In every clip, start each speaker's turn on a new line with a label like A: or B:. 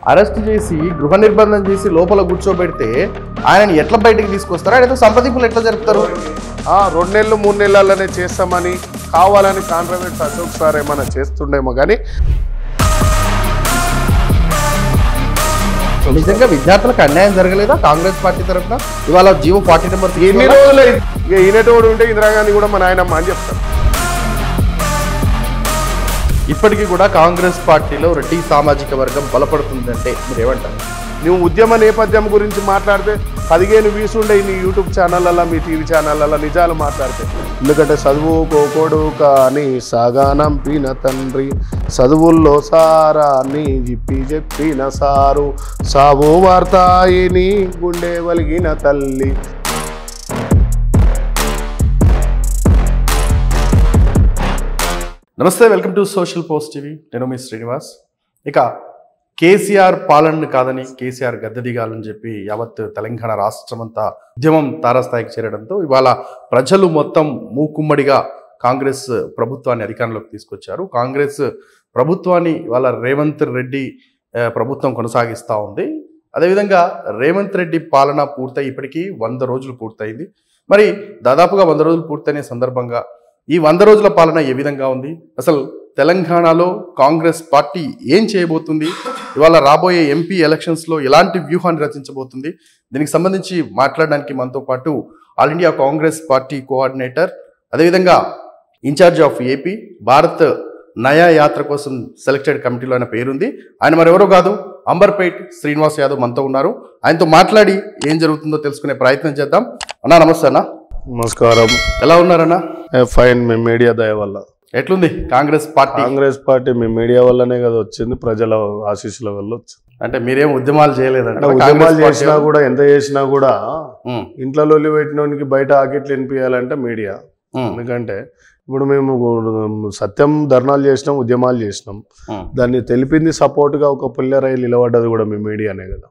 A: Arrest చేసి గృహ నిర్బంధం చేసి లోపల కూర్చోబెడితే ఆయనని ఎట్లా బయటకు తీసుకొస్తారు? ఆయన సంప్రదింపులు ఎట్లా జరుపుతారు?
B: 2 నెలలు 3 నెలలనే చేస్తామని కావాలని కాంట్రవర్సీ అశోక్ సార్ ఏమైనా చేస్తుండేమో కానీ
A: నిజంగా విద్యార్థులకు అన్యాయం జరగలేదా కాంగ్రెస్ పార్టీ తరఫున? ఇవాళ జీవో 40 నెంబర్
B: ఎన్ని రోజులు ఇక ఈయనటోడు ఉంటే ఇందిరాగాంధీ కూడా మా నాయనమ్మ అని చెప్తారు.
A: ఇప్పటికీ కూడా కాంగ్రెస్ పార్టీలో రెడ్డి సామాజిక వర్గం బలపడుతుందంటే మీరు ఏమంటారు?
B: నువ్వు ఉద్యమ నేపథ్యం గురించి మాట్లాడితే 15 వ్యూస్ ఉండే నీ యూట్యూబ్ ఛానళ్ళల్లో మీ టీవీ ఛానళ్ళల్లో నిజాలు మాట్లాడితే, ఎందుకంటే చదువు కోకోడు కానీ సాగానంపిన తండ్రి చదువుల్లో సారాన్ని చెప్పిన సారు సావు వార్తాయిని గుండె వలిగిన తల్లి.
A: నమస్తే, welcome to social post TV. నేను మీ శ్రీనివాస్. ఇక కేసీఆర్ పాలనను కాదని కేసీఆర్ గద్దె దిగాలని చెప్పి యావత్ తెలంగాణ రాష్ట్రం అంతా ఉద్యమం తారాస్థాయికి చేరడంతో ఇవాళ ప్రజలు మొత్తం మూకుమ్మడిగా కాంగ్రెస్ ప్రభుత్వాన్ని అధికారంలోకి తీసుకొచ్చారు. కాంగ్రెస్ ప్రభుత్వాన్ని ఇవాళ రేవంత్ రెడ్డి ప్రభుత్వం కొనసాగిస్తూ ఉంది. అదేవిధంగా రేవంత్ రెడ్డి పాలన పూర్తయి ఇప్పటికీ 100 రోజులు పూర్తయింది. మరి దాదాపుగా 100 రోజులు పూర్తయిన సందర్భంగా ఈ 100 రోజుల పాలన ఏ విధంగా ఉంది, అసలు తెలంగాణలో కాంగ్రెస్ పార్టీ ఏం చేయబోతుంది, ఇవాళ రాబోయే ఎంపీ ఎలక్షన్స్లో ఎలాంటి వ్యూహాన్ని రచించబోతుంది, దీనికి సంబంధించి మాట్లాడడానికి మనతో పాటు all India Congress party coordinator, అదేవిధంగా ఇన్ఛార్జ్ ఆఫ్ ఏపీ భారత్ నయా యాత్ర కోసం సెలెక్టెడ్ కమిటీలో ఆయన పేరుంది. ఆయన మరెవరో కాదు, అంబర్పేట్ శ్రీనివాస్ యాదవ్ మనతో ఉన్నారు. ఆయనతో మాట్లాడి ఏం జరుగుతుందో తెలుసుకునే ప్రయత్నం చేద్దాం. అన్నా నమస్తే. అన్న
B: నమస్కారం.
A: ఎలా ఉన్నారన్నా?
B: ఫైన్. మీ మీడియా దయ వల్ల.
A: ఎట్లుంది కాంగ్రెస్ పార్టీ?
B: కాంగ్రెస్ పార్టీ మీ మీడియా వల్లనే కదా వచ్చింది, ప్రజల ఆశీస్సుల వల్ల వచ్చింది.
A: అంటే మీరేం ఉద్యమాలు చేయలేదంటే?
B: ఉద్యమాలు చేసినా కూడా ఎంత చేసినా కూడా ఇంట్లో లొల్లి పెట్టినోనికి బయట ఆకెట్లు వినిపించాలంటే మీడియా. ఎందుకంటే ఇప్పుడు మేము సత్యం ధర్నాలు చేసినాం, ఉద్యమాలు చేసినాం, దాన్ని తెలిపింది సపోర్ట్గా ఒక పిల్లరై నిలబడ్డది కూడా మీ మీడియానే కదా.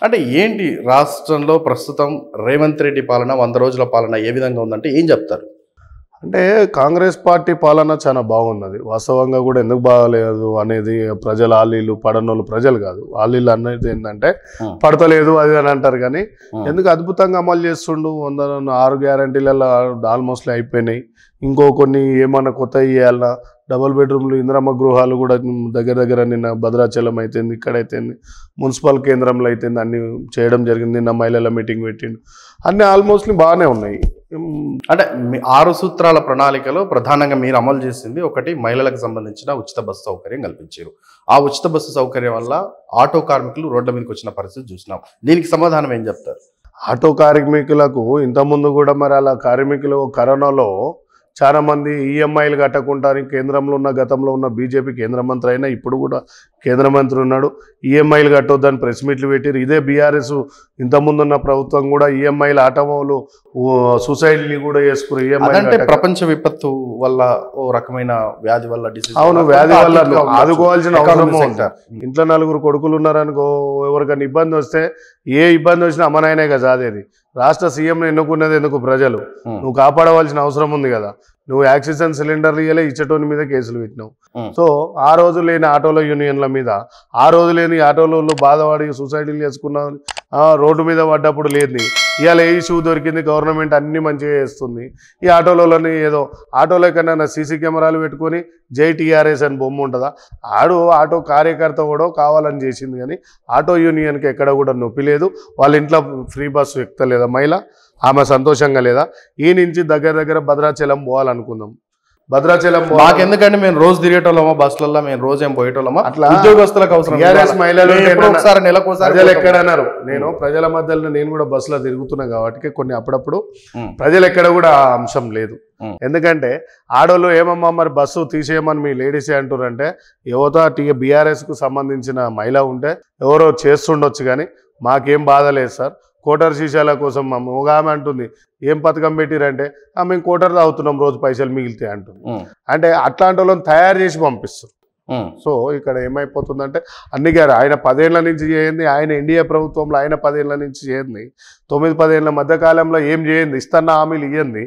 A: అంటే ఏంటి రాష్ట్రంలో ప్రస్తుతం రేవంత్ రెడ్డి పాలన 100 రోజుల పాలన ఏ విధంగా ఉందంటే ఏం చెప్తారు?
B: అంటే కాంగ్రెస్ పార్టీ పాలన చాలా బాగున్నది. వాస్తవంగా కూడా ఎందుకు బాగలేదు అనేది ప్రజలు ఆలీలు పడనోళ్ళు ప్రజలు కాదు, ఆలీలు అనేది ఏంటంటే పడతలేదు అది అని అంటారు. కానీ ఎందుకు అద్భుతంగా అమలు చేస్తుండు. 6 గ్యారంటీలలో ఆల్మోస్ట్ అయిపోయినాయి. ఇంకో కొన్ని ఏమన్నా కొత్త ఇవ్వాలన్నా, డబుల్ బెడ్రూమ్లు ఇందిరమ్మ గృహాలు కూడా దగ్గర దగ్గర నిన్న భద్రాచలం అయితేంది, ఇక్కడైతేంది, మున్సిపల్ కేంద్రంలో అయితేంది, అన్ని చేయడం జరిగింది. నిన్న మహిళల మీటింగ్ పెట్టిండు. అన్నీ ఆల్మోస్ట్ బాగానే ఉన్నాయి.
A: అంటే 6 సూత్రాల ప్రణాళికలో ప్రధానంగా మీరు అమలు చేసింది ఒకటి, మహిళలకు సంబంధించిన ఉచిత బస్సు సౌకర్యం కల్పించారు. ఆ ఉచిత బస్సు సౌకర్యం వల్ల ఆటో కార్మికులు రోడ్ల మీదకి వచ్చిన పరిస్థితి చూసినాం. దీనికి సమాధానం ఏం చెప్తారు?
B: ఆటో కార్మికులకు ఇంతకుముందు కూడా మరి అలా కార్మికులు కరోనాలో చాలా మంది ఈఎంఐలు కట్టకుండా కేంద్రంలో ఉన్న గతంలో ఉన్న బీజేపీ కేంద్ర మంత్రి అయినా ఇప్పుడు కూడా కేంద్ర మంత్రి ఉన్నాడు, ఈఎంఐలు కట్టొద్దని ప్రెస్ మీట్లు పెట్టారు. ఇదే బీఆర్ఎస్ ఇంతకుముందున్న ప్రభుత్వం కూడా ఈఎంఐలు ఆటోలు సూసైడ్ని కూడా చేసుకున్నారు. ఈఎంఐ
A: ప్రపంచ విపత్తు వల్ల ఓ రకమైన వ్యాధి వల్ల,
B: అవును, వ్యాధి వల్ల ఆదుకోవాల్సిన అవసరం ఉంటారు. ఇంట్లో 4 కొడుకులు ఉన్నారనుకో, ఎవరికైనా ఇబ్బంది వస్తే ఏ ఇబ్బంది వచ్చినా అమ్మనాయనే కదా అదేది. రాష్ట్ర సీఎంను ఎన్నుకున్నది ఎందుకు? ప్రజలు. నువ్వు కాపాడవలసిన అవసరం ఉంది కదా. నువ్వు ఆక్సిజన్ సిలిండర్లు ఇవ్వలే, ఇచ్చటోని మీద కేసులు పెట్టినావు. సో ఆ రోజు లేని ఆటోల యూనియన్ల మీద, ఆ రోజు లేని ఆటోలలో బాధపడి సూసైడ్లు చేసుకున్నావు, రోడ్డు మీద పడ్డప్పుడు లేదు. ఇవాళ ఏ ఇష్యూ దొరికింది, గవర్నమెంట్ అన్ని మంచిగా చేస్తుంది. ఈ ఆటోలని ఏదో ఆటోలో కన్నా సీసీ కెమెరాలు పెట్టుకొని జై టీఆర్ఎస్ అని బొమ్మ ఉంటుందా? ఆటో కార్యకర్త కూడా కావాలని చేసింది. కానీ ఆటో యూనియన్కి ఎక్కడ కూడా నొప్పి లేదు. వాళ్ళ ఇంట్లో ఫ్రీ బస్సు ఎక్కలేదా మహిళ? ఆమె సంతోషంగా లేదా? ఈ నుంచి దగ్గర భద్రాచలం పోవాలనుకుందాం. భద్రాచలం
A: మాకెందుకంటే మేము రోజు తిరిగేటోళ్ళమా బస్సులలో, మేము రోజు ఏం పోయేటోళ్ళమా?
B: అట్లా
A: ఉద్యోగస్తులకు అవసరం.
B: ప్రజలు ఎక్కడన్నారు? నేను ప్రజల మధ్యలో నేను కూడా బస్సులో తిరుగుతున్నా కాబట్టి కొన్ని అప్పుడప్పుడు ప్రజలు ఎక్కడ కూడా అంశం లేదు. ఎందుకంటే ఆడోళ్ళు ఏమమ్మా మరి బస్సు తీసేయమని మీ లేడీసే అంటారంటే, యువత బీఆర్ఎస్కు సంబంధించిన మహిళ ఉంటే ఎవరో చేస్తుండొచ్చు, కానీ మాకేం బాధ లేదు సార్. కోటర్ సీసాల కోసం ఒక ఆమె అంటుంది, ఏం పథకం పెట్టిరంటే మేము కోటర్ తాగుతున్నాం రోజు పైసలు మిగిలితే అంటుంది. అంటే అట్లాంటి వాళ్ళని తయారు చేసి పంపిస్తారు. సో ఇక్కడ ఏమైపోతుందంటే అన్ని గారు ఆయన 10 ఏళ్ల నుంచి చేయండి, ఆయన ఎన్డీఏ ప్రభుత్వంలో ఆయన 10 ఏళ్ల నుంచి చేయండి, 9-10 ఏళ్ల మధ్య కాలంలో ఏం చేయండి, ఇస్తున్న హామీలు ఇవ్వండి.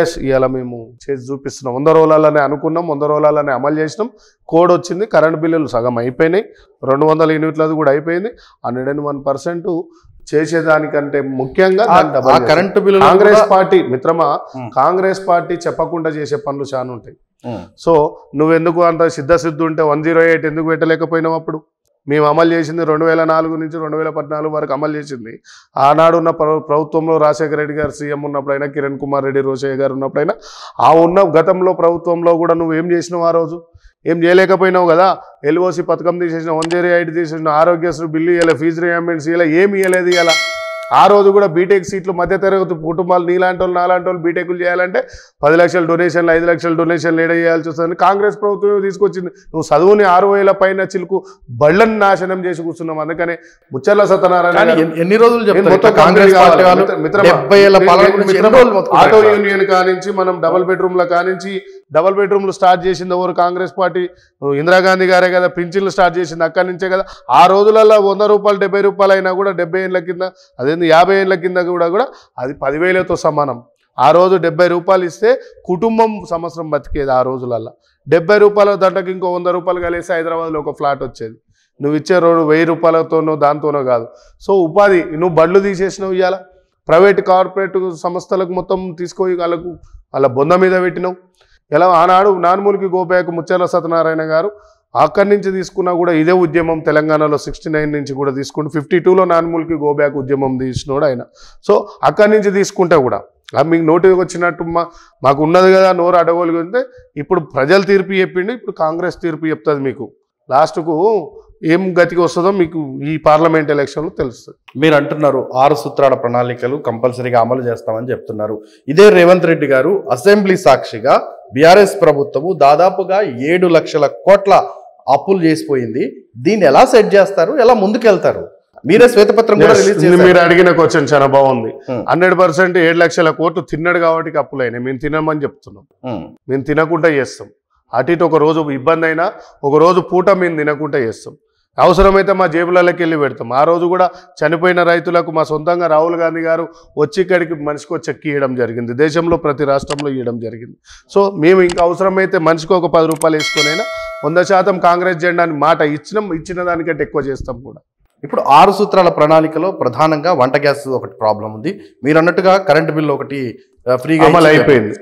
B: ఎస్ ఇవాళ మేము చేసి చూపిస్తున్నాం. 100 రోజులనే అనుకున్నాం, 100 రోజులనే అమలు చేసినాం. కోడ్ వచ్చింది, కరెంట్ బిల్లులు సగం అయిపోయినాయి, 200 యూనిట్లది కూడా అయిపోయింది. 101% చేసేదానికంటే ముఖ్యంగా
A: కరెంటు బిల్లు
B: కాంగ్రెస్ పార్టీ మిత్రమా, కాంగ్రెస్ పార్టీ చెప్పకుండా చేసే పనులు చాలా ఉంటాయి. సో నువ్వెందుకు అంత సిద్ధసిద్ధి ఉంటే 108 ఎందుకు పెట్టలేకపోయినావు? అప్పుడు మేము అమలు చేసింది 2004 నుంచి 2014 వరకు అమలు చేసింది. ఆనాడు ఉన్న ప్రభుత్వంలో రాజశేఖర రెడ్డి గారు సీఎం ఉన్నప్పుడైనా, కిరణ్ కుమార్ రెడ్డి రోషయ్య గారు ఉన్నప్పుడైనా, ఆ ఉన్న గతంలో ప్రభుత్వంలో కూడా నువ్వు ఏం చేసినావు? ఆ రోజు ఏం చేయలేకపోయినావు కదా. ఎల్ఓసి పథకం తీసేసిన, 108 తీసేసిన, ఆరోగ్యశ్రీ బిల్లు ఇవ్వలే, ఫీజు రియంబర్స్మెంట్స్ ఇవ్వలే, ఏమి ఇవ్వలేదు. ఇలా ఆ రోజు కూడా బీటెక్ సీట్లు మధ్యతరగతి కుటుంబాలు నీలాంటి వాళ్ళు నాలాంటి వాళ్ళు బీటెక్లు చేయాలంటే 10 లక్షల డొనేషన్లు, 5 లక్షల డొనేషన్లు ఏడ చేయాల్సి వస్తుంది. కాంగ్రెస్ ప్రభుత్వం తీసుకొచ్చింది. నువ్వు చదువుని 6,000 పైన చిలుకు బళ్ళని నాశనం చేసి కూర్చున్నాం. అందుకనే ముచ్చర్ల సత్యనారాయణ
A: ఎన్ని రోజులు
B: ఆటో యూనియన్ కానించి మనం డబుల్ బెడ్రూమ్ల కానించి డబుల్ బెడ్రూమ్లు స్టార్ట్ చేసింది ఎవరు? కాంగ్రెస్ పార్టీ. ఇందిరాగాంధీ గారే కదా పింఛన్లు స్టార్ట్ చేసింది, అక్కడి నుంచే కదా. ఆ రోజులలో 100 రూపాయలు 70 రూపాయలు అయినా కూడా 70 ఏళ్ళ కింద, అదే 50 ఏళ్ళ కింద కూడా అది 10,000తో సమానం. ఆ రోజు 70 రూపాయలు ఇస్తే కుటుంబం సంవత్సరం బతికేది. ఆ రోజులలో 70 రూపాయల దంటకి ఇంకో 100 రూపాయలు కలిసి హైదరాబాద్లో ఒక ఫ్లాట్ వచ్చేది. నువ్వు ఇచ్చే 1000 రూపాయలతోనో దాంతోనో కాదు. సో ఉపాధి నువ్వు బళ్ళు తీసేసినావు. ఇవాళ ప్రైవేట్ కార్పొరేట్ సంస్థలకు మొత్తం తీసుకొని వాళ్ళ బొంద మీద పెట్టినావు. ఎలా ఆనాడు నాన్మూలికి గోపాయకు ముచ్చర్ల సత్యనారాయణ గారు అక్కడి నుంచి తీసుకున్నా కూడా ఇదే ఉద్యమం తెలంగాణలో 69 నుంచి కూడా తీసుకుంటూ 52లో నాన్మూలికి గోబ్యాక్ ఉద్యమం తీసినోడు ఆయన. సో అక్కడి నుంచి తీసుకుంటే కూడా మీకు నోటికి వచ్చినట్టు మాకు ఉన్నది కదా నోరు అడగలిగితే ఇప్పుడు ప్రజలు తీర్పు చెప్పిండు, ఇప్పుడు కాంగ్రెస్ తీర్పు చెప్తుంది. మీకు లాస్ట్కు ఏం గతికి వస్తుందో మీకు ఈ పార్లమెంట్ ఎలక్షన్లో తెలుస్తుంది.
A: మీరు అంటున్నారు 6 సూత్రాల ప్రణాళికలు కంపల్సరీగా అమలు చేస్తామని చెప్తున్నారు. ఇదే రేవంత్ రెడ్డి గారు అసెంబ్లీ సాక్షిగా బీఆర్ఎస్ ప్రభుత్వము దాదాపుగా 7 లక్షల కోట్ల అప్పులు చేసిపోయింది, దీన్ని ఎలా సెట్ చేస్తారు, ఎలా ముందుకెళ్తారు? మీరే శ్వేతపత్రం కూడా రిలీజ్ చేశారు.
B: మీరు అడిగిన క్వశ్చన్ చాలా బాగుంది. 100% 7 లక్షల కోట్లు తిన్నాడు కాబట్టి అప్పులైనాయి. మేము తినమని చెప్తున్నాం, మేము తినకుండా చేస్తాం. అటు ఇటు ఒక రోజు ఇబ్బంది అయినా ఒక రోజు పూట మేము తినకుండా చేస్తాం. అవసరమైతే మా జేబులలోకి వెళ్ళి పెడతాం. ఆ రోజు కూడా చనిపోయిన రైతులకు మా సొంతంగా రాహుల్ గాంధీ గారు వచ్చి ఇక్కడికి మనిషికి చెక్ ఇవ్వడం జరిగింది. దేశంలో ప్రతి రాష్ట్రంలో ఇవ్వడం జరిగింది. సో మేము ఇంకా అవసరమైతే మనిషికి ఒక 10 రూపాయలు వేసుకొనైనా 100% కాంగ్రెస్ జెండాని మాట ఇచ్చిన దానికంటే ఎక్కువ చేస్తాం కూడా.
A: ఇప్పుడు 6 సూత్రాల ప్రణాళికలో ప్రధానంగా వంట గ్యాస్ ఒకటి ప్రాబ్లం ఉంది. మీరు అన్నట్టుగా కరెంటు బిల్లు ఒకటి ఫ్రీగా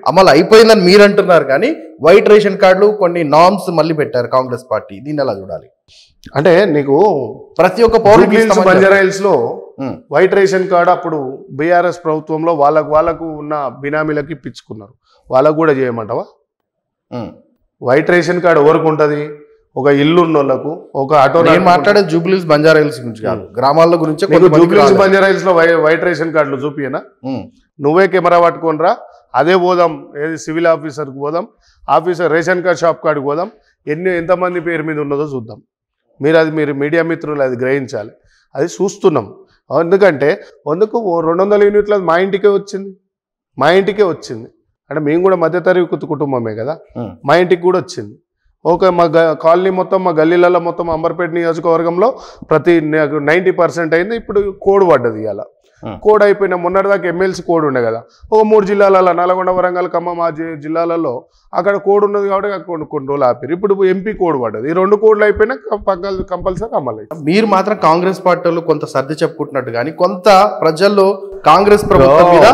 A: అమలు అయిపోయిందని మీరు అంటున్నారు, కానీ వైట్ రేషన్ కార్డులు కొన్ని నామ్స్ మళ్ళీ పెట్టారు కాంగ్రెస్ పార్టీ. దీన్ని ఎలా చూడాలి?
B: అంటే నీకు
A: ప్రతి ఒక్క పౌరుడికి
B: బంజారాయిల్స్ లో వైట్ రేషన్ కార్డు అప్పుడు బీఆర్ఎస్ ప్రభుత్వంలో వాళ్ళకు ఉన్న బినామీలకి ఇప్పించుకున్నారు. వాళ్ళకు కూడా చేయమంటావా? వైట్ రేషన్ కార్డు ఎవరికి ఉంటుంది? ఒక ఇల్లు ఉన్న వాళ్ళకు, ఒక ఆటో.
A: నేను మాట్లాడే జూబ్లీస్ బంజారాయిల్స్ గురించి కాదు, గ్రామాల గురించి.
B: జూబ్లీస్ బంజారాయిల్స్ లో వైట్ రేషన్ కార్డులు చూపియనా? నువ్వే కెమెరా పట్టుకొని రా, అదే పోదాం, ఏది సివిల్ ఆఫీసర్కి పోదాం, ఆఫీసర్ రేషన్ కార్డ్ షాప్ కాడికి పోదాం, ఎంతమంది పేరు మీద ఉన్నదో చూద్దాం. మీరు మీడియా మిత్రులు అది గ్రహించాలి. అది చూస్తున్నాం. ఎందుకంటే 200 యూనిట్లు మా ఇంటికే వచ్చింది. అంటే మేము కూడా మధ్యతరగతి కుటుంబమే కదా, మా ఇంటికి కూడా వచ్చింది. ఓకే, మా కాలనీ మొత్తం, మా గల్లీలలో మొత్తం అంబర్పేట నియోజకవర్గంలో ప్రతి 90% అయింది. ఇప్పుడు కోడ్ పడ్డది. ఇవాళ కోడ్ అయిపోయిన మొన్నటిదాకా ఎమ్మెల్సీ కోడ్ ఉండే కదా, ఒక 3 జిల్లాలలో నల్గొండ, వరంగల్, ఖమ్మం ఆ జిల్లాలలో అక్కడ కోడ్ ఉన్నది కాబట్టి కొన్ని రోజులు ఆపారు. ఇప్పుడు ఎంపీ కోడ్ పడ్డది. ఈ 2 కోడ్లు అయిపోయినా కంపల్సరీ అమలు.
A: మీరు మాత్రం కాంగ్రెస్ పార్టీలో కొంత సర్ది చెప్పుకుంటున్నట్టు, కానీ కొంత ప్రజల్లో కాంగ్రెస్ ప్రభుత్వం మీద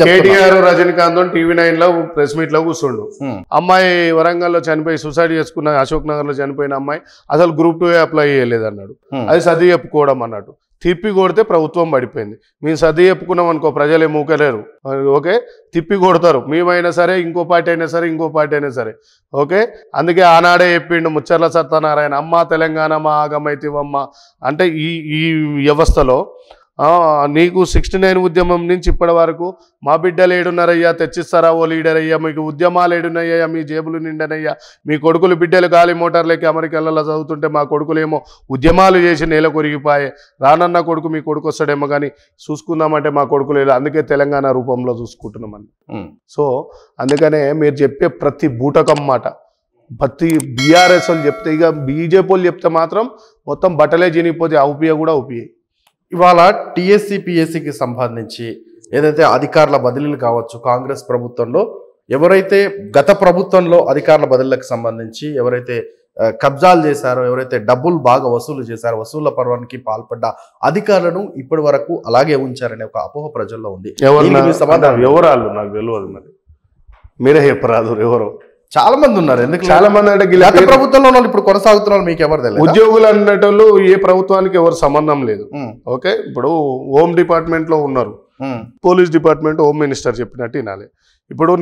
B: కేటీఆర్ రజనీకాంత్ TV9 లో ప్రెస్ మీట్ లో కూర్చుండు. అమ్మాయి వరంగల్లో చనిపోయి సూసైడ్ చేసుకున్న, అశోక్ నగర్ లో చనిపోయిన అమ్మాయి అసలు గ్రూప్ 2 అప్లై చేయలేదు అన్నాడు. అది సర్ది చెప్పుకోవడం అన్నట్టు. తిప్పి కొడితే ప్రభుత్వం పడిపోయింది. మేము సర్ది చెప్పుకున్నాం అనుకో, ప్రజలు ఏం ఊకలేరు. ఓకే, తిప్పి కొడతారు. మేమైనా సరే, ఇంకో పార్టీ అయినా సరే. ఓకే, అందుకే ఆనాడే చెప్పిండు ముచ్చర్ల సత్యనారాయణ, అమ్మ తెలంగాణ మా ఆగమైతివమ్మ అంటే ఈ వ్యవస్థలో నీకు 69 ఉద్యమం నుంచి ఇప్పటి వరకు మా బిడ్డలు 7.5 తెచ్చిస్తారా ఓ లీడర్ అయ్యా, మీకు ఉద్యమాలు 7.5, మీ జేబులు నిండనయ్యా, మీ కొడుకులు బిడ్డలు గాలి మోటార్లకి అమెరికాలలో చదువుతుంటే మా కొడుకులు ఏమో ఉద్యమాలు చేసి నేల కొరిగిపోయే, రానన్న కొడుకు మీ కొడుకు వస్తాడేమో కానీ చూసుకుందామంటే మా కొడుకు లేదు. అందుకే తెలంగాణ రూపంలో చూసుకుంటున్నామని. సో అందుకనే మీరు చెప్పే ప్రతి బూటకం మాట ప్రతి బీఆర్ఎస్ వాళ్ళు చెప్తే, ఇక బీజేపీ వాళ్ళు చెప్తే మాత్రం మొత్తం బట్టలే చినిగిపోతే ఔపియ కూడా ఔపియాయి.
A: ఇవాళ టీఎస్సీ పిఎస్సికి సంబంధించి ఏదైతే అధికారుల బదిలీలు కావచ్చు, కాంగ్రెస్ ప్రభుత్వంలో ఎవరైతే గత ప్రభుత్వంలో అధికారుల బదిలీలకు సంబంధించి ఎవరైతే కబ్జాలు చేశారో, ఎవరైతే డబ్బులు బాగా వసూలు చేశారో, వసూళ్ల పర్వానికి పాల్పడ్డ అధికారులను ఇప్పటి వరకు అలాగే ఉంచారనే ఒక అపోహ ప్రజల్లో ఉంది.
B: ఎవరాళ్ళు నాకు తెలియదు, మరి మీరే చెప్పరాదు ఎవరో.
A: చాలా మంది ఉన్నారు. ఎందుకు
B: చాలా మంది అంటే
A: గత ప్రభుత్వంలో ఇప్పుడు కొనసాగుతున్న వాళ్ళు మీకు ఎవరు తెలియదు?
B: ఉద్యోగులు అన్నటోళ్ళు ఏ ప్రభుత్వానికి ఎవరు సంబంధం లేదు. ఓకే, ఇప్పుడు హోమ్ డిపార్ట్మెంట్ లో ఉన్నారు, పోలీస్ డిపార్ట్మెంట్, హోమ్ మినిస్టర్ చెప్పినట్టు వినాలి. ఇప్పుడు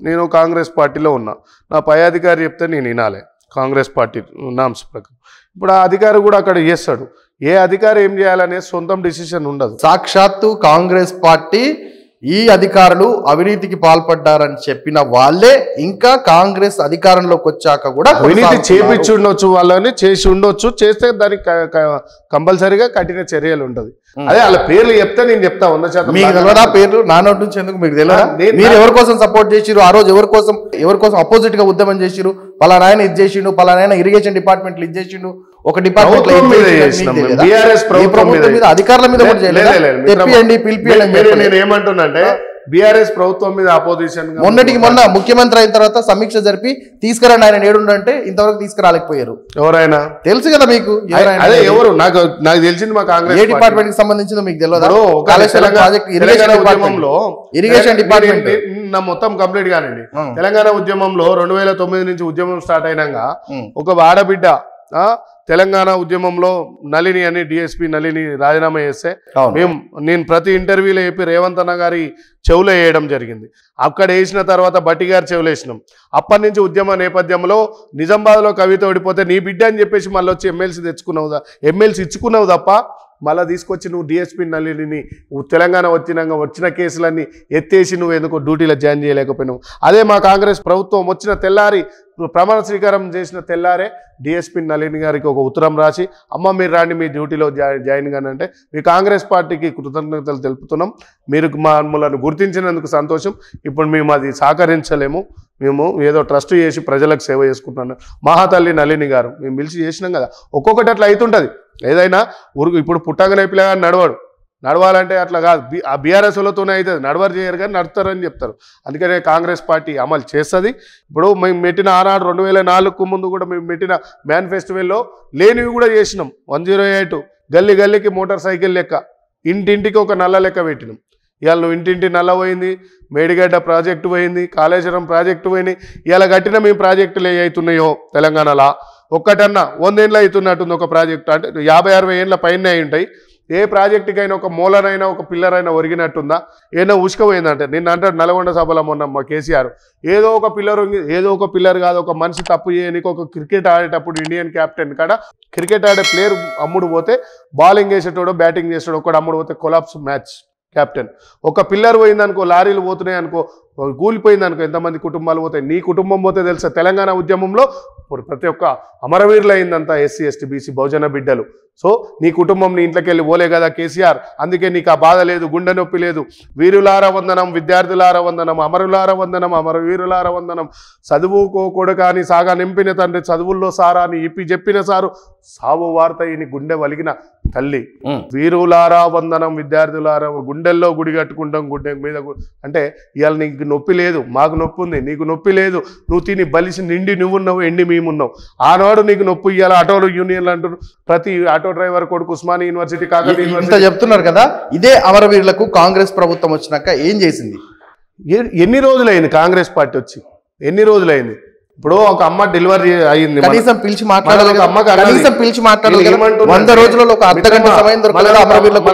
B: నేను కాంగ్రెస్ పార్టీలో ఉన్నా, నా పై అధికారి చెప్తే నేను వినాలి కాంగ్రెస్ పార్టీ నామ్స్ ప్రకారం. ఇప్పుడు ఆ అధికారి కూడా అక్కడ చేస్తాడు. ఏ అధికారి ఏం చేయాలనే సొంతం డిసిషన్ ఉండదు.
A: సాక్షాత్తు కాంగ్రెస్ పార్టీ ఈ అధికారులు అవినీతికి పాల్పడ్డారని చెప్పిన వాళ్ళే ఇంకా కాంగ్రెస్ అధికారంలోకి వచ్చాక కూడా
B: అవినీతి చేపించి ఉండొచ్చు, వాళ్ళని చేసి ఉండొచ్చు, చేస్తే దానికి కంపల్సరీగా కఠిన చర్యలు ఉంటది. అదే వాళ్ళ పేర్లు చెప్తే నేను చెప్తా 100%.
A: మీకు తెలియదా పేర్లు? నా నోటి నుంచి ఎందుకు మీకు తెలియదా? మీరు ఎవరి కోసం సపోర్ట్ చేసిరు? ఆ రోజు ఎవరి కోసం అపోజిట్ గా ఉద్యమం చేసిరు? పలానా ఆయన ఇది చేసిండు, పలానా ఇరిగేషన్ డిపార్ట్మెంట్ ఇది చేసిండు, ఒక డిపార్ట్మెంట్ అధికారుల మీద
B: నేను ఏమంటున్నానంటే బీఆర్ఎస్ ప్రభుత్వం మీద అపోజిషన్
A: మొన్నటికి మొన్న ముఖ్యమంత్రి అయిన తర్వాత సమీక్ష జరిపి తీసుకురండి ఆయన ఏడుండంటే ఇంతవరకు తీసుకురాలేకపోయారు.
B: ఎవరైనా
A: తెలుసు కదా మీకు?
B: అదే ఎవరు? నాకు తెలిసింది మా కాంగ్రెస్
A: ఏ డిపార్ట్మెంట్ కి సంబంధించిందో మీకు తెలియదు.
B: ఇరిగేషన్ డిపార్ట్మెంట్ మొత్తం కంప్లీట్ గానండి. తెలంగాణ ఉద్యమంలో 2009 నుంచి ఉద్యమం స్టార్ట్ అయినాక ఒక ఆడబిడ్డ తెలంగాణ ఉద్యమంలో నళిని అని డిఎస్పీ నళిని రాజీనామా చేస్తే నేను ప్రతి ఇంటర్వ్యూలో చెప్పి రేవంత్ అన్న గారి చెవులో వేయడం జరిగింది. అక్కడ వేసిన తర్వాత బట్టి గారి చెవులు వేసినాం. అప్పటి నుంచి ఉద్యమ నేపథ్యంలో నిజామాబాద్లో కవిత ఓడిపోతే నీ బిడ్డ అని చెప్పేసి మళ్ళీ వచ్చి ఎమ్మెల్సీ ఇచ్చుకున్నావు తప్ప మళ్ళీ తీసుకొచ్చి నువ్వు డిఎస్పీ నళిని తెలంగాణ వచ్చిన కేసులన్నీ ఎత్తేసి నువ్వు ఎందుకు డ్యూటీలో జాయిన్ చేయలేకపోయినావు. అదే మా కాంగ్రెస్ ప్రభుత్వం వచ్చిన తెల్లారి ప్రమాణ స్వీకారం చేసిన తెల్లారే డిఎస్పీ నళిని గారికి ఒక ఉత్తరం రాసి, అమ్మ మీరు రాండి మీ డ్యూటీలో జాయిన్ కానంటే మీ కాంగ్రెస్ పార్టీకి కృతజ్ఞతలు తెలుపుతున్నాం, మీరు మమ్మల్ని గుర్తించినందుకు సంతోషం, ఇప్పుడు మేము అది సహకరించలేము, మేము ఏదో ట్రస్ట్ చేసి ప్రజలకు సేవ చేసుకుంటున్నాను. మహాతల్లి నళిని గారు మేము పిలిచి చేసినాం కదా. ఒక్కొక్కటి అట్లా అవుతుంటుంది. ఏదైనా ఇప్పుడు పుట్టంగనే పిల్లగా నడవాలంటే అట్లా కాదు. ఆ బీఆర్ఎస్ వాళ్ళతోనే అవుతుంది, నడవరు చేయరు కానీ నడుస్తారని చెప్తారు. అందుకనే కాంగ్రెస్ పార్టీ అమలు చేస్తుంది. ఇప్పుడు మేము పెట్టిన ఆనాడు 2004కు ముందు కూడా మేము పెట్టిన మేనిఫెస్టోలో లేనివి కూడా చేసినాం. 108 గల్లీకి మోటార్ సైకిల్ లెక్క, ఇంటింటికి ఒక నల్ల లెక్క పెట్టినాం. ఇవాళ నువ్వు ఇంటింటి నల్ల పోయింది, మేడిగడ్డ ప్రాజెక్టు పోయింది, కాళేశ్వరం ప్రాజెక్టు పోయింది. ఇవాళ కట్టిన మేము ప్రాజెక్టులు ఏ అవుతున్నాయో తెలంగాణలో ఒక్కటన్నా 100 ఏళ్ళు అవుతున్నట్టుంది ఒక ప్రాజెక్టు. అంటే 50-60 ఏళ్ళ పైన అయి ఉంటాయి. ఏ ప్రాజెక్టుకైనా ఒక మూలనైనా ఒక పిల్లరైనా ఒరిగినట్టుందా? ఏదో ఉసుకపోయిందంటే నిన్న అంటాడు నల్గొండ సభలో మొన్న మా కేసీఆర్ ఏదో ఒక పిల్లర్ కాదు, ఒక మనిషి తప్పు చేయనికి ఒక క్రికెట్ ఆడేటప్పుడు ఇండియన్ క్యాప్టెన్ కాడ క్రికెట్ ఆడే ప్లేయర్ అమ్ముడు పోతే బౌలింగ్ వేసేటోడు బ్యాటింగ్ చేసేటోడు ఒకడు అమ్ముడు పోతే కొలాప్స్ మ్యాచ్ క్యాప్టెన్. ఒక పిల్లర్ పోయిందనుకో, లారీలు పోతున్నాయి అనుకో, కూలిపోయిందనుకో, ఎంతమంది కుటుంబాలు పోతాయి? నీ కుటుంబం పోతే తెలుసా? తెలంగాణ ఉద్యమంలో ప్రతి ఒక్క అమరవీరులు అయిందంతా ఎస్సీ ఎస్టీ బీసీ బహుజన బిడ్డలు. సో నీ కుటుంబం నీ ఇంట్లోకి వెళ్ళి పోలే కదా కేసీఆర్, అందుకే నీకు ఆ బాధ లేదు, గుండె నొప్పి లేదు. వీరులార వందనం, విద్యార్థులార వందనం, అమరులార వందనం, అమరవీరులార వందనం. చదువుకోకూడదు కానీ సాగా నింపిన తండ్రి, చదువుల్లో సారా అని ఇప్పి చెప్పిన సారు, సావు వార్త ఈయన గుండె వలిగిన తల్లి. వీరులారా వందనం, విద్యార్థులారా, గుండెల్లో గుడి కట్టుకుంటాం, గుండె మీద. అంటే ఇవాళ నీకు నొప్పి లేదు, మాకు నొప్పి ఉంది, నీకు నొప్పి లేదు. నువ్వు తిని బలిసి నిండి నువ్వున్నావు, ఎండి మేమున్నావు. ఆనాడు నీకు నొప్పి ఇవాళ ఆటోలు యూనియన్లు అంటారు. ప్రతి ఆటో డ్రైవర్ కొడుకు ఉస్మానియా యూనివర్సిటీ కాకతీయ యూనివర్సిటీ
A: చెప్తున్నారు కదా. ఇదే అమరవీరులకు కాంగ్రెస్ ప్రభుత్వం వచ్చినాక ఏం చేసింది?
B: ఎన్ని రోజులైంది కాంగ్రెస్ పార్టీ వచ్చి? ఎన్ని రోజులైంది? ఇప్పుడు ఒక అమ్మ డెలివరీ అయింది,
A: కనీసం పిలిచి మాట్లాడాలి. 100 రోజులలో ఒక అర్ధగంట సమయం దొరకలేదు అమరవీరులకు.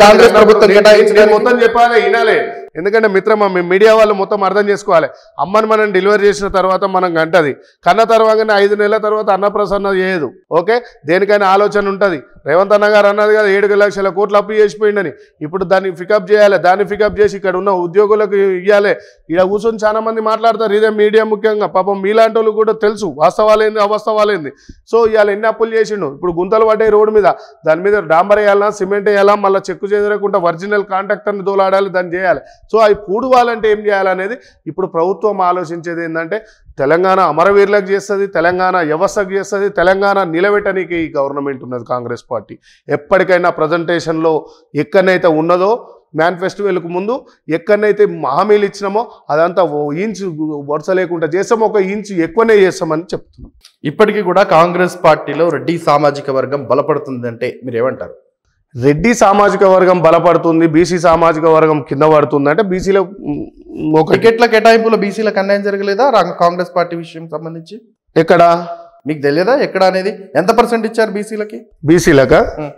A: కాంగ్రెస్ ప్రభుత్వం
B: మొత్తం చెప్పాలి, వినాలి. ఎందుకంటే మిత్రమా, మేము మీడియా వాళ్ళు మొత్తం అర్థం చేసుకోవాలి. అమ్మని మనం డెలివరీ చేసిన తర్వాత మనం గంటది, కన్న తర్వాతనే 5 నెలల తర్వాత అన్నప్రసన్న చేయదు. ఓకే, దేనికైనా ఆలోచన ఉంటుంది. రేవంత్ అన్న గారు అన్నది కదా 7 లక్షల కోట్లు అప్పు చేసిపోయిందని. ఇప్పుడు దాన్ని పికప్ చేయాలి, దాన్ని పికప్ చేసి ఇక్కడ ఉన్న ఉద్యోగులకు ఇవ్వాలి. ఇక్కడ కూర్చొని చాలా మంది మాట్లాడతారు, ఇదే మీడియా ముఖ్యంగా. పాపం మీలాంటి వాళ్ళు కూడా తెలుసు వాస్తవాలేంది అవాస్తవాలేంది. సో ఇవాళ ఎన్ని అప్పులు చేసిండు, ఇప్పుడు గుంతలు పడ్డాయి రోడ్డు మీద, దాని మీద డాంబర్ వేయాలా, సిమెంట్ వేయాలా, మళ్ళీ చెక్కు చెదరకుండా ఒరిజినల్ కాంట్రాక్టర్ని దోలాడాలి, దాన్ని చేయాలి. సో అవి పూడువాలంటే ఏం చేయాలనేది ఇప్పుడు ప్రభుత్వం ఆలోచించేది ఏంటంటే తెలంగాణ అమరవీరులకు చేస్తుంది, తెలంగాణ వ్యవస్థకు చేస్తుంది, తెలంగాణ నిలబెట్టడానికి ఈ గవర్నమెంట్ ఉన్నది కాంగ్రెస్ పార్టీ. ఎప్పటికైనా ప్రజెంటేషన్లో ఎక్కడనైతే ఉన్నదో మేనిఫెస్టోకు ముందు ఎక్కడనైతే హామీలు ఇచ్చినామో అదంతా ఓ ఇంచు వరుస లేకుండా చేస్తామో, ఒక ఇంచు ఎక్కువనే చేస్తామని చెప్తున్నాం.
A: ఇప్పటికీ కూడా కాంగ్రెస్ పార్టీలో రెడ్డి సామాజిక వర్గం బలపడుతుంది అంటే మీరు ఏమంటారు?
B: రెడ్డి సామాజిక వర్గం బలపడుతుంది, బీసీ సామాజిక వర్గం కింద పడుతుంది అంటే బీసీలో ఒక
A: టికెట్ల కేటాయింపులో బీసీలకు అన్యాయం జరగలేదా కాంగ్రెస్ పార్టీ విషయం సంబంధించి?
B: ఎక్కడ
A: మీకు తెలియదా ఎక్కడ అనేది? ఎంత పర్సెంట్ ఇచ్చారు బీసీలకి?
B: బీసీలక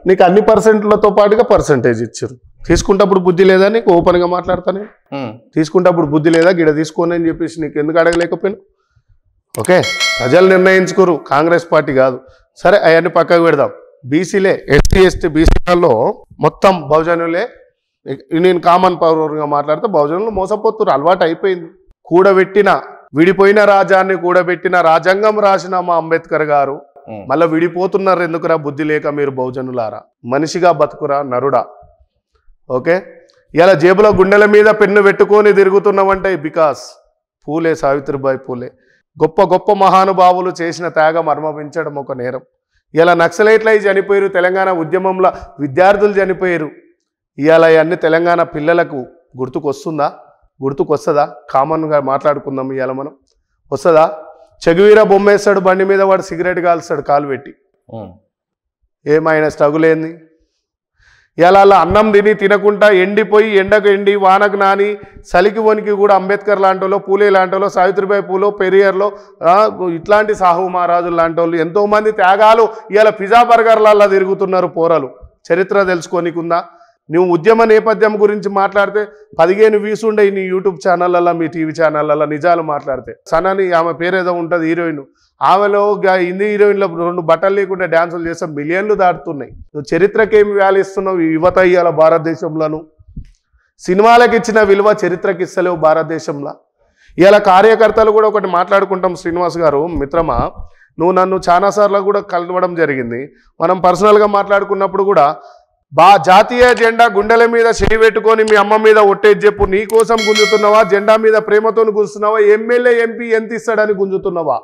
B: నీకు అన్ని పర్సెంట్లతో పాటుగా పర్సెంటేజ్ ఇచ్చారు. తీసుకుంటప్పుడు బుద్ధి లేదా నీకు? ఓపెన్గా మాట్లాడతానే. తీసుకుంటప్పుడు బుద్ధి లేదా గిడ తీసుకోని అని చెప్పేసి నీకు ఎందుకు అడగలేకపోయాను? ఓకే, ప్రజలు నిర్ణయించుకోరు, కాంగ్రెస్ పార్టీ కాదు. సరే అవన్నీ పక్కకు పెడదాం. బీసీలే, ఎస్టీ ఎస్టీ బీసీలలో మొత్తం బహుజనులే. నేను కామన్ పౌరుగా మాట్లాడితే బహుజనులు మోసపోతున్నారు, అలవాటు అయిపోయింది. కూడబెట్టిన విడిపోయిన రాజ్యాన్ని కూడబెట్టిన రాజ్యాంగం రాసిన మా అంబేద్కర్ గారు మళ్ళీ విడిపోతున్నారు ఎందుకురా? బుద్ధి లేక మీరు బహుజనులారా, మనిషిగా బతుకురా నరుడా. ఓకే, ఇలా జేబులో గుండెల మీద పెన్ను పెట్టుకొని తిరుగుతున్నామంటే బికాస్ పూలే, సావిత్రిబాయి పూలే గొప్ప గొప్ప మహానుభావులు చేసిన త్యాగం అనుభవించడం ఒక నేరం. ఇలా నక్సలైట్లై చనిపోయారు, తెలంగాణ ఉద్యమంలో విద్యార్థులు చనిపోయారు. ఇవాళ అన్ని తెలంగాణ పిల్లలకు గుర్తుకొస్తుందా? గుర్తుకొస్తుందా? కామన్గా మాట్లాడుకుందాం. ఇవాళ మనం వస్తుందా? చెగువీర బొమ్మేస్తాడు బండి మీద, వాడు సిగరెట్ కాల్స్తాడు కాలు పెట్టి. ఏమైనా స్ట్రగుల్ ఏంది? ఇలా అన్నం తిని తినకుండా ఎండిపోయి ఎండకు ఎండి వానకు నాని చలికి వనికి కూడా అంబేద్కర్ లాంటి వాళ్ళు, పూలే లాంటి వాళ్ళు, సావిత్రిబాయి పూలో, పెరియార్లో ఇట్లాంటి సాహు మహారాజులు లాంటి వాళ్ళు ఎంతోమంది త్యాగాలు ఇలా పిజ్జా బర్గర్లల్లో తిరుగుతున్నారు పోరలు. చరిత్ర తెలుసుకోనికుందా? నువ్వు ఉద్యమ నేపథ్యం గురించి మాట్లాడితే 15 వ్యూస్ ఉండే నీ యూట్యూబ్ ఛానళ్ళల్లో, మీ టీవీ ఛానళ్ళల్లో నిజాలు మాట్లాడితే. సనని ఆమె పేరేదో ఉంటుంది హీరోయిన్, ఆమెలో హిందీ హీరోయిన్లో 2 బట్టలు లేకుండా డ్యాన్సులు చేస్తే మిలియన్లు దాటుతున్నాయి. నువ్వు చరిత్రకి ఏమి వాల్యూ ఇస్తున్నావు? యువత ఇవాళ భారతదేశంలోను సినిమాలకు ఇచ్చిన విలువ చరిత్రకి ఇస్తలేవు భారతదేశంలో. ఇవాళ కార్యకర్తలు కూడా ఒకటి మాట్లాడుకుంటాం. శ్రీనివాస్ గారు మిత్రమా, నువ్వు నన్ను చాలాసార్లు కూడా కలవడం జరిగింది. మనం పర్సనల్గా మాట్లాడుకున్నప్పుడు కూడా జాతీయ జెండా గుండెల మీద చేయి పెట్టుకొని మీ అమ్మ మీద ఒట్టేది చెప్పు. నీ కోసం గుంజుతున్నావా? జెండా మీద ప్రేమతో గుంజుతున్నావా? ఎమ్మెల్యే ఎంపీ ఎంత ఇస్తాడని గుంజుతున్నావా?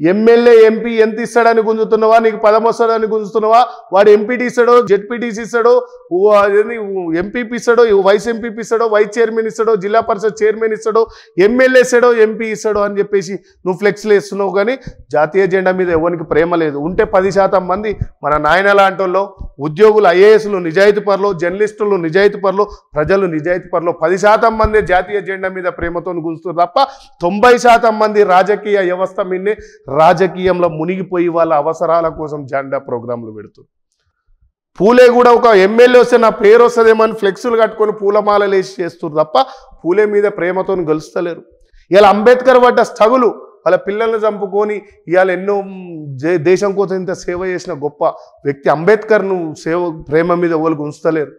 B: ఎమ్మెల్యే ఎంపీ ఎంత ఇస్తాడని గుంజుతున్నావా? నీకు 10 వస్తాడని గుంజుతున్నావా? వాడు ఎంపీటీ ఇస్తాడో, జెడ్పీటీసీ ఇస్తాడో, ఎంపీపీ ఇస్తాడో, వైస్ ఎంపీపీ ఇస్తాడో, వైస్ చైర్మన్ ఇస్తాడో, జిల్లా పరిషత్ చైర్మన్ ఇస్తాడో, ఎమ్మెల్యే ఇస్తాడో, ఎంపీ ఇస్తాడో అని చెప్పేసి నువ్వు ఫ్లెక్స్లు వేస్తున్నావు. కానీ జాతీయ జెండా మీద ఎవరికి ప్రేమ లేదు. ఉంటే 10% మంది మన నాయన లాంటి వాళ్ళు, ఉద్యోగులు, ఐఏఎస్లు నిజాయితీ పరులు, జర్నలిస్టులు నిజాయితీ పరులు, ప్రజలు నిజాయితీ పరులు 10% మంది జాతీయ జెండా మీద ప్రేమతో గుంజుతారు తప్ప 90% మంది రాజకీయ వ్యవస్థ మీదనే రాజకీయంలో మునిగిపోయి వాళ్ళ అవసరాల కోసం జెండా ప్రోగ్రాంలు పెడుతుంది. పూలే కూడా ఒక ఎమ్మెల్యే వస్తే నా పేరు వస్తుందేమో అని ఫ్లెక్సులు కట్టుకొని పూలమాలలు వేసి చేస్తారు తప్ప పూలే మీద ప్రేమతో గెలుస్తలేరు. ఇలా అంబేద్కర్ పడ్డ స్ట్రగులు, వాళ్ళ పిల్లల్ని చంపుకొని ఇవాళ ఎన్నో దేశం కోసం ఇంత సేవ చేసిన గొప్ప వ్యక్తి అంబేద్కర్ను ప్రేమ మీద ఎవరు ఉంచలేరు.